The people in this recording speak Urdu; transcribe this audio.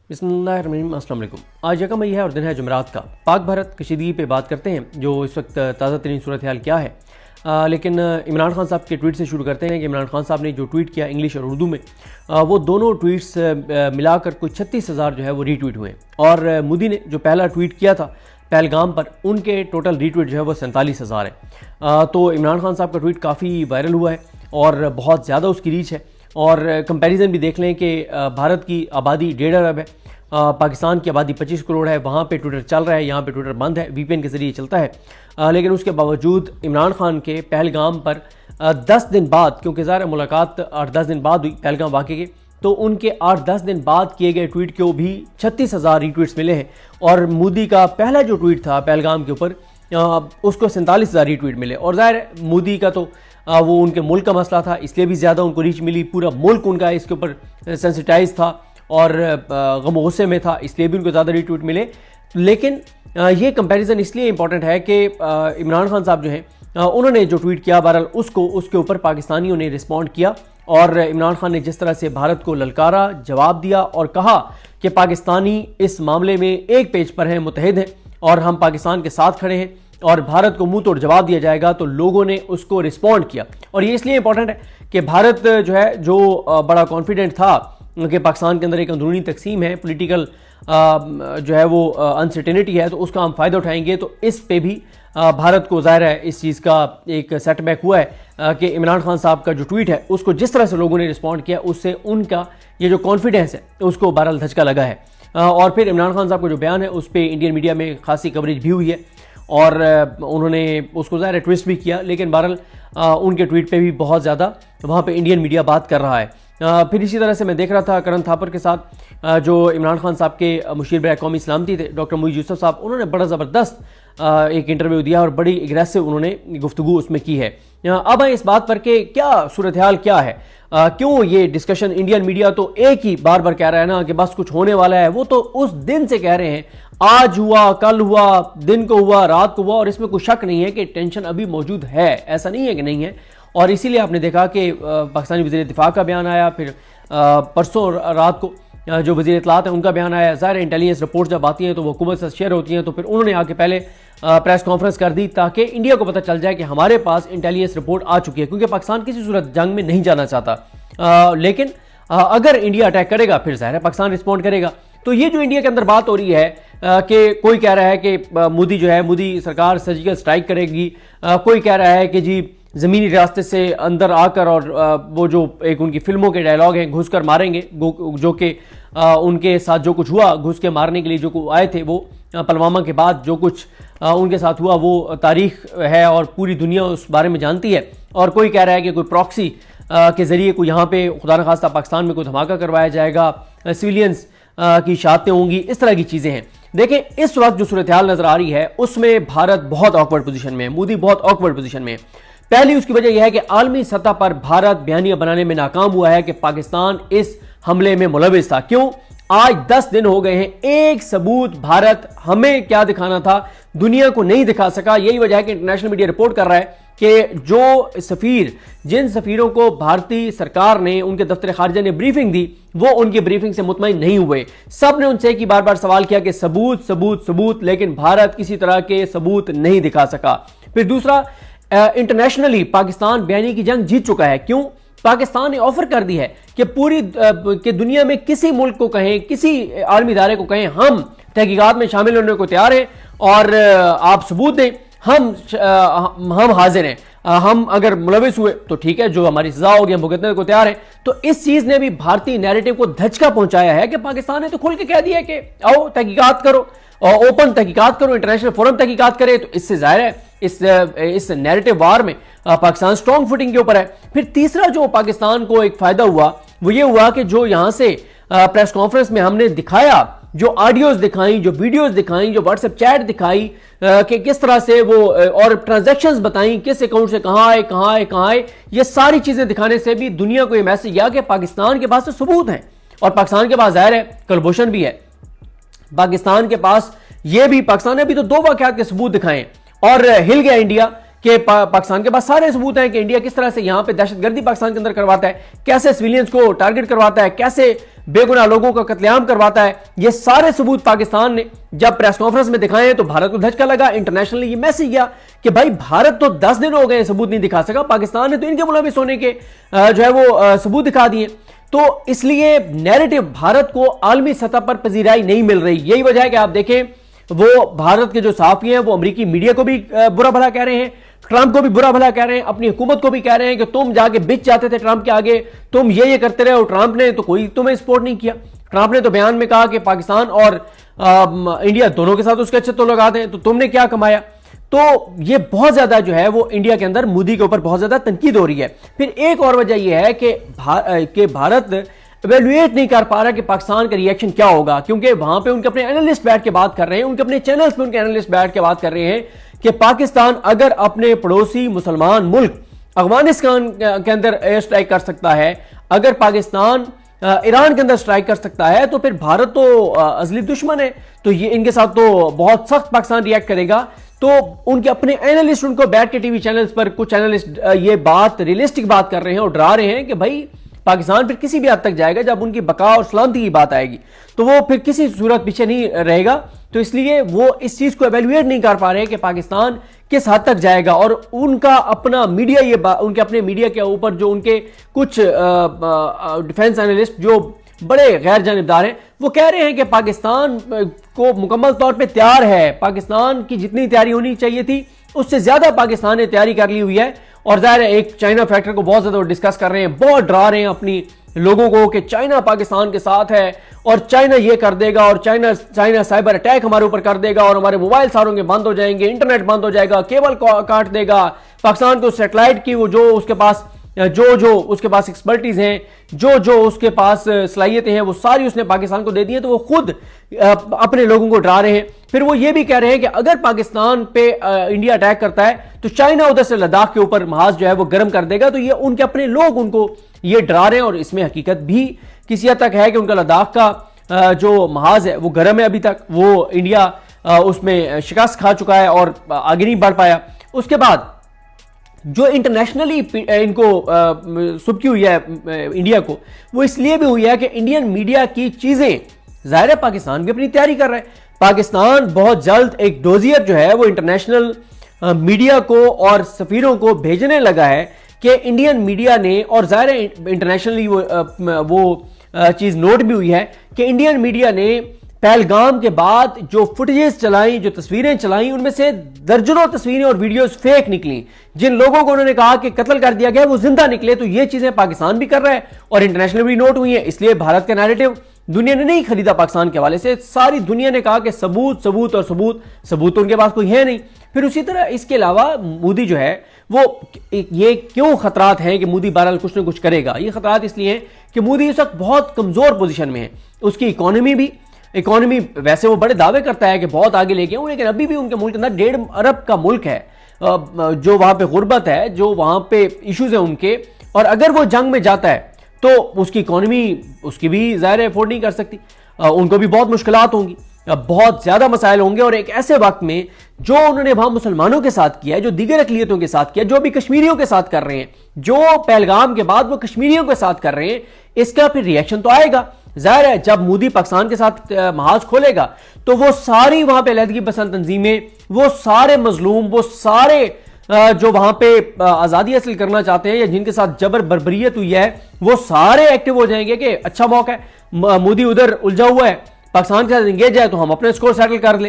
بسم اللہ الرحمن الرحیم، السلام علیکم۔ آج 1 مئی ہے اور دن ہے جمعرات کا۔ پاک بھارت کشیدگی پہ بات کرتے ہیں، جو اس وقت تازہ ترین صورتحال کیا ہے، لیکن عمران خان صاحب کے ٹویٹ سے شروع کرتے ہیں کہ عمران خان صاحب نے جو ٹویٹ کیا انگلش اور اردو میں، وہ دونوں ٹویٹس ملا کر کوئی 36,000 جو ہے وہ ری ٹویٹ ہوئے، اور مودی نے جو پہلا ٹویٹ کیا تھا پہلگام پر، ان کے ٹوٹل ری ٹویٹ جو ہے وہ 47,000 ہے۔ تو عمران خان صاحب کا ٹویٹ کافی وائرل ہوا ہے اور بہت زیادہ اس کی ریچ ہے، اور کمپیریزن بھی دیکھ لیں کہ بھارت کی آبادی 1.5 ارب ہے، پاکستان کی آبادی 25 کروڑ ہے، وہاں پہ ٹویٹر چل رہا ہے، یہاں پہ ٹویٹر بند ہے، وی پی این کے ذریعے چلتا ہے، لیکن اس کے باوجود عمران خان کے پہلگام پر 10 دن بعد، کیونکہ ظاہر ملاقات 8-10 دن بعد ہوئی پہلگام واقعے کے، تو ان کے 8-10 دن بعد کیے گئے ٹویٹ کو بھی 36,000 ری ٹویٹس ملے ہیں، اور مودی کا پہلا جو ٹویٹ تھا پہلگام کے اوپر اس کو 47,000 ری ٹویٹ ملے، اور ظاہر مودی کا تو وہ ان کے ملک کا مسئلہ تھا، اس لیے بھی زیادہ ان کو ریچ ملی، پورا ملک ان کا اس کے اوپر سینسیٹائز تھا اور غم و غصے میں تھا، اس لیے بھی ان کو زیادہ ری ٹویٹ ملے۔ لیکن یہ کمپیریزن اس لیے امپورٹنٹ ہے کہ عمران خان صاحب جو ہیں انہوں نے جو ٹویٹ کیا بہرحال اس کے اوپر پاکستانیوں نے رسپونڈ کیا، اور عمران خان نے جس طرح سے بھارت کو للکارا، جواب دیا اور کہا کہ پاکستانی اس معاملے میں ایک پیج پر ہیں، متحد ہیں، اور ہم پاکستان کے ساتھ کھڑے ہیں، اور بھارت کو منہ توڑ جواب دیا جائے گا، تو لوگوں نے اس کو رسپونڈ کیا۔ اور یہ اس لیے امپورٹنٹ ہے کہ بھارت جو ہے جو بڑا کانفیڈنٹ تھا کہ پاکستان کے اندر ایک اندرونی تقسیم ہے، پولیٹیکل جو ہے وہ انسرٹینٹی ہے، تو اس کا ہم فائدہ اٹھائیں گے، تو اس پہ بھی بھارت کو ظاہر ہے اس چیز کا ایک سیٹ بیک ہوا ہے کہ عمران خان صاحب کا جو ٹویٹ ہے اس کو جس طرح سے لوگوں نے رسپونڈ کیا، اس سے ان کا یہ جو کانفیڈنس ہے اس کو بہرحال دھچکا لگا ہے۔ اور پھر عمران خان صاحب کا جو بیان ہے اس پہ انڈین میڈیا میں خاصی کوریج بھی ہوئی ہے، اور انہوں نے اس کو ظاہر ٹویسٹ بھی کیا، لیکن بہرحال ان کے ٹویٹ پہ بھی بہت زیادہ وہاں پہ انڈین میڈیا بات کر رہا ہے۔ پھر اسی طرح سے میں دیکھ رہا تھا کرن تھاپر کے ساتھ جو عمران خان صاحب کے مشیر برائے قومی سلامتی تھے ڈاکٹر معیز یوسف صاحب، انہوں نے بڑا زبردست ایک انٹرویو دیا اور بڑی اگریسو انہوں نے گفتگو اس میں کی ہے۔ اب آئیں اس بات پر کہ کیا صورتحال کیا ہے، کیوں یہ ڈسکشن انڈین میڈیا تو ایک ہی بار بار کہہ رہا ہے نا کہ بس کچھ ہونے والا ہے، وہ تو اس دن سے کہہ رہے ہیں، آج ہوا، کل ہوا، دن کو ہوا، رات کو ہوا، اور اس میں کوئی شک نہیں ہے کہ ٹینشن ابھی موجود ہے، ایسا نہیں ہے کہ نہیں ہے۔ اور اسی لیے آپ نے دیکھا کہ پاکستانی وزیر دفاع کا بیان آیا، پھر پرسوں رات کو جو وزیر اطلاعات ہیں ان کا بیان آیا۔ ظاہر انٹیلیجنس رپورٹ جب آتی ہیں تو وہ حکومت سے شیئر ہوتی ہیں، تو پھر انہوں نے آ کے پہلے پریس کانفرنس کر دی تاکہ انڈیا کو پتہ چل جائے کہ ہمارے پاس انٹیلیجنس رپورٹ آ چکی ہے، کیونکہ پاکستان کسی صورت جنگ میں نہیں جانا چاہتا، لیکن اگر انڈیا اٹیک کرے گا پھر ظاہر ہے پاکستان رسپونڈ کرے گا۔ تو یہ جو انڈیا کے اندر بات ہو رہی ہے کہ کوئی کہہ رہا ہے کہ مودی سرکار سرجیکل سٹرائک کرے گی، کوئی کہہ رہا ہے کہ جی زمینی راستے سے اندر آ کر، اور وہ جو ایک ان کی فلموں کے ڈائلاگ ہیں گھس کر ماریں گے، جو کہ ان کے ساتھ جو کچھ ہوا گھس کے مارنے کے لیے جو آئے تھے، وہ پلوامہ کے بعد جو کچھ ان کے ساتھ ہوا وہ تاریخ ہے اور پوری دنیا اس بارے میں جانتی ہے۔ اور کوئی کہہ رہا ہے کہ کوئی پراکسی کے ذریعے کوئی یہاں پہ خدا نخواستہ پاکستان میں کوئی دھماکہ کروایا جائے گا، سویلینز کی شہادتیں ہوں گی، اس طرح کی چیزیں ہیں۔ دیکھیں اس وقت جو صورتحال نظر آ رہی ہے اس میں بھارت بہت آکورڈ پوزیشن میں ہے، مودی بہت آکورڈ پوزیشن میں ہے۔ پہلی اس کی وجہ یہ ہے کہ عالمی سطح پر بھارت بیانیہ بنانے میں ناکام ہوا ہے کہ پاکستان اس حملے میں ملوث تھا۔ کیوں؟ آج 10 دن ہو گئے ہیں، ایک ثبوت بھارت ہمیں کیا دکھانا تھا دنیا کو نہیں دکھا سکا۔ یہی وجہ ہے کہ انٹرنیشنل میڈیا رپورٹ کر رہا ہے کہ جو جن سفیروں کو بھارتی سرکار نے، ان کے دفتر خارجہ نے بریفنگ دی، وہ ان کی بریفنگ سے مطمئن نہیں ہوئے۔ سب نے ان سے ایک ہی بار بار سوال کیا کہ ثبوت ثبوت ثبوت، لیکن بھارت کسی طرح کے ثبوت نہیں دکھا سکا۔ پھر دوسرا، انٹرنیشنلی پاکستان بیانیے کی جنگ جیت چکا ہے۔ کیوں؟ پاکستان نے آفر کر دی ہے کہ پوری دنیا میں کسی ملک کو کہیں، کسی عالمی ادارے کو کہیں ہم تحقیقات میں شامل ہونے کو تیار ہیں، اور آپ ثبوت دیں، ہم حاضر ہیں، ہم اگر ملوث ہوئے تو ٹھیک ہے، جو ہماری سزا ہوگی ہم بھگتنے کو تیار ہیں۔ تو اس چیز نے بھی بھارتی نیریٹو کو دھچکا پہنچایا ہے کہ پاکستان نے تو کھل کے کہہ دیا کہ آؤ تحقیقات کرو، اوپن تحقیقات کرو، انٹرنیشنل فورم تحقیقات کرے، تو اس سے ظاہر ہے اس نیریٹو وار میں پاکستان سٹرونگ فوٹنگ کے اوپر ہے۔ پھر تیسرا جو پاکستان کو ایک فائدہ ہوا وہ یہ ہوا کہ جو یہاں سے پریس کانفرنس میں ہم نے دکھایا، جو آڈیوز دکھائیں، جو ویڈیوز دکھائیں، جو واٹس ایپ چیٹ دکھائی کہ کس طرح سے وہ، اور ٹرانزیکشنز بتائیں کس اکاؤنٹ سے کہاں آئے، یہ ساری چیزیں دکھانے سے بھی دنیا کو یہ میسج گیا کہ پاکستان کے پاس تو ثبوت ہیں، اور پاکستان کے پاس ظاہر ہے کلبھوشن بھی ہے، پاکستان کے پاس یہ بھی، پاکستان نے بھی تو 2 واقعات کے ثبوت دکھائیں، اور ہل گیا انڈیا کہ پاکستان کے پاس سارے ثبوت ہیں کہ انڈیا کس طرح سے یہاں پہ دہشت گردی پاکستان کے اندر کرواتا ہے، کیسے سویلینز کو ٹارگٹ کرواتا ہے، کیسے بے گناہ لوگوں کا قتل عام کرواتا ہے. یہ سارے ثبوت پاکستان نے جب پریس کانفرنس میں دکھائے ہیں تو بھارت کو دھچکا لگا. انٹرنیشنلی یہ میسج گیا کہ بھائی بھارت تو 10 دن ہو گئے ثبوت نہیں دکھا سکا، پاکستان نے تو ان کے ملوث ہونے کے جو ہے وہ ثبوت دکھا دیے. تو اس لیے نیریٹو بھارت کو عالمی سطح پر پذیرائی نہیں مل رہی. یہی وجہ ہے کہ آپ دیکھیں وہ بھارت کے جو صحافی ہیں وہ امریکی میڈیا کو بھی برا بھلا کہہ رہے ہیں، ٹرمپ کو بھی برا بھلا کہہ رہے ہیں، اپنی حکومت کو بھی کہہ رہے ہیں کہ تم جا کے بچ جاتے تھے ٹرمپ کے آگے، تم یہ کرتے رہے، اور ٹرمپ نے تو کوئی تمہیں سپورٹ نہیں کیا. ٹرمپ نے تو بیان میں کہا کہ پاکستان اور انڈیا دونوں کے ساتھ اس کے اچھے تعلقات ہیں، تو تم نے کیا کمایا. تو یہ بہت زیادہ جو ہے وہ انڈیا کے اندر مودی کے اوپر بہت زیادہ تنقید ہو رہی ہے. پھر ایک اور وجہ یہ ہے کہ بھارت ایویلویٹ نہیں کر پا رہا کہ پاکستان کا ری ایکشن کیا ہوگا، کیونکہ وہاں پہ ان کے اپنے اینالسٹ بیٹھ کے بات کر رہے ہیں، ان کے اپنے چینلز پہ ان کے اینالسٹ بیٹھ کے بات کر رہے ہیں کہ پاکستان اگر اپنے پڑوسی مسلمان ملک افغانستان کے اندر ایئر سٹرائک کر سکتا ہے، اگر پاکستان ایران کے اندر سٹرائک کر سکتا ہے، تو پھر بھارت تو ازلی دشمن ہے، تو یہ ان کے ساتھ تو بہت سخت پاکستان ریئیکٹ کرے گا. تو ان کے اپنے اینالسٹ ان کو بیٹھ کے ٹی وی چینلز پر کچھ اینالسٹ یہ بات ریئلسٹک بات کر رہے ہیں اور ڈرا رہے ہیں کہ بھائی پاکستان پھر کسی بھی حد تک جائے گا، جب ان کی بقا اور سلامتی کی بات آئے گی تو وہ پھر کسی صورت پیچھے نہیں رہے گا. تو اس لیے وہ اس چیز کو ایویلویٹ نہیں کر پا رہے کہ پاکستان کس حد تک جائے گا. اور ان کا اپنا میڈیا ان کے اپنے میڈیا کے اوپر جو ان کے کچھ ڈیفنس اینالسٹ جو بڑے غیر جانبدار ہیں وہ کہہ رہے ہیں کہ پاکستان کو مکمل طور پہ تیار ہے، پاکستان کی جتنی تیاری ہونی چاہیے تھی اس سے زیادہ پاکستان نے تیاری کر لی ہوئی ہے. اور ظاہر ہے ایک چائنا فیکٹر کو بہت زیادہ ڈسکس کر رہے ہیں، بہت ڈرا رہے ہیں اپنی لوگوں کو کہ چائنا پاکستان کے ساتھ ہے اور چائنا یہ کر دے گا، اور چائنا سائبر اٹیک ہمارے اوپر کر دے گا، اور ہمارے موبائل ساروں کے بند ہو جائیں گے، انٹرنیٹ بند ہو جائے گا، کیبل کاٹ دے گا. پاکستان کو سیٹلائٹ کی وہ جو اس کے پاس ایکسپرٹیز ہیں، جو اس کے پاس صلاحیتیں ہیں، وہ ساری اس نے پاکستان کو دے دی ہیں. تو وہ خود اپنے لوگوں کو ڈرا رہے ہیں. پھر وہ یہ بھی کہہ رہے ہیں کہ اگر پاکستان پہ انڈیا اٹیک کرتا ہے تو چائنا ادھر سے لداخ کے اوپر محاذ جو ہے وہ گرم کر دے گا. تو یہ ان کے اپنے لوگ ان کو یہ ڈرا رہے ہیں، اور اس میں حقیقت بھی کسی حد تک ہے کہ ان کا لداخ کا جو محاذ ہے وہ گرم ہے. ابھی تک وہ انڈیا اس میں شکست کھا چکا ہے اور آگے نہیں بڑھ پایا. اس کے بعد جو انٹرنیشنلی ان کو سبکی ہوئی ہے انڈیا کو، وہ اس لیے بھی ہوئی ہے کہ انڈین میڈیا کی چیزیں ظاہر ہے پاکستان بھی اپنی تیاری کر رہا ہے. پاکستان بہت جلد ایک ڈوزیر جو ہے وہ انٹرنیشنل میڈیا کو اور سفیروں کو بھیجنے لگا ہے کہ انڈین میڈیا نے، اور ظاہر ہے انٹرنیشنلی وہ چیز نوٹ بھی ہوئی ہے کہ انڈین میڈیا نے پہلگام کے بعد جو فوٹیجز چلائیں، جو تصویریں چلائیں، ان میں سے درجنوں تصویریں اور ویڈیوز فیک نکلیں. جن لوگوں کو انہوں نے کہا کہ قتل کر دیا گیا وہ زندہ نکلے. تو یہ چیزیں پاکستان بھی کر رہا ہے اور انٹرنیشنل بھی نوٹ ہوئی ہیں. اس لیے بھارت کا نیریٹو دنیا نے نہیں خریدا پاکستان کے حوالے سے. ساری دنیا نے کہا کہ ثبوت تو ان کے پاس کوئی ہے نہیں. پھر اسی طرح اس کے علاوہ مودی جو ہے وہ یہ کیوں خطرات ہیں کہ مودی بہرحال کچھ نہ کچھ کرے گا. یہ خطرات اس لیے ہیں کہ مودی اس وقت بہت کمزور پوزیشن میں ہے. اس کی اکانومی ویسے وہ بڑے دعوے کرتا ہے کہ بہت آگے لے گئے ہوں، لیکن ابھی بھی ان کے ملک اندر 1.5 ارب کا ملک ہے جو وہاں پہ غربت ہے، جو وہاں پہ ایشوز ہیں ان کے. اور اگر وہ جنگ میں جاتا ہے تو اس کی اکانومی اس کی بھی ظاہر افورڈ نہیں کر سکتی. ان کو بھی بہت مشکلات ہوں گی، بہت زیادہ مسائل ہوں گے. اور ایک ایسے وقت میں جو انہوں نے وہاں مسلمانوں کے ساتھ کیا ہے، جو دیگر اقلیتوں کے ساتھ کیا، جو بھی کشمیریوں کے ساتھ کر رہے ہیں، جو پہلگام کے بعد وہ کشمیریوں کے ساتھ کر رہے ہیں، اس کا پھر ری ایکشن تو آئے گا. ظاہر ہے جب مودی پاکستان کے ساتھ محاذ کھولے گا تو وہ ساری وہاں پہ علیحدگی پسند تنظیمیں، وہ سارے مظلوم، وہ سارے جو وہاں پہ آزادی حاصل کرنا چاہتے ہیں یا جن کے ساتھ جبر بربریت ہوئی ہے، وہ سارے ایکٹیو ہو جائیں گے کہ اچھا موقع ہے، مودی ادھر الجھا ہوا ہے، پاکستان کے ساتھ انگیج ہے تو ہم اپنے اسکور سیٹل کر لیں.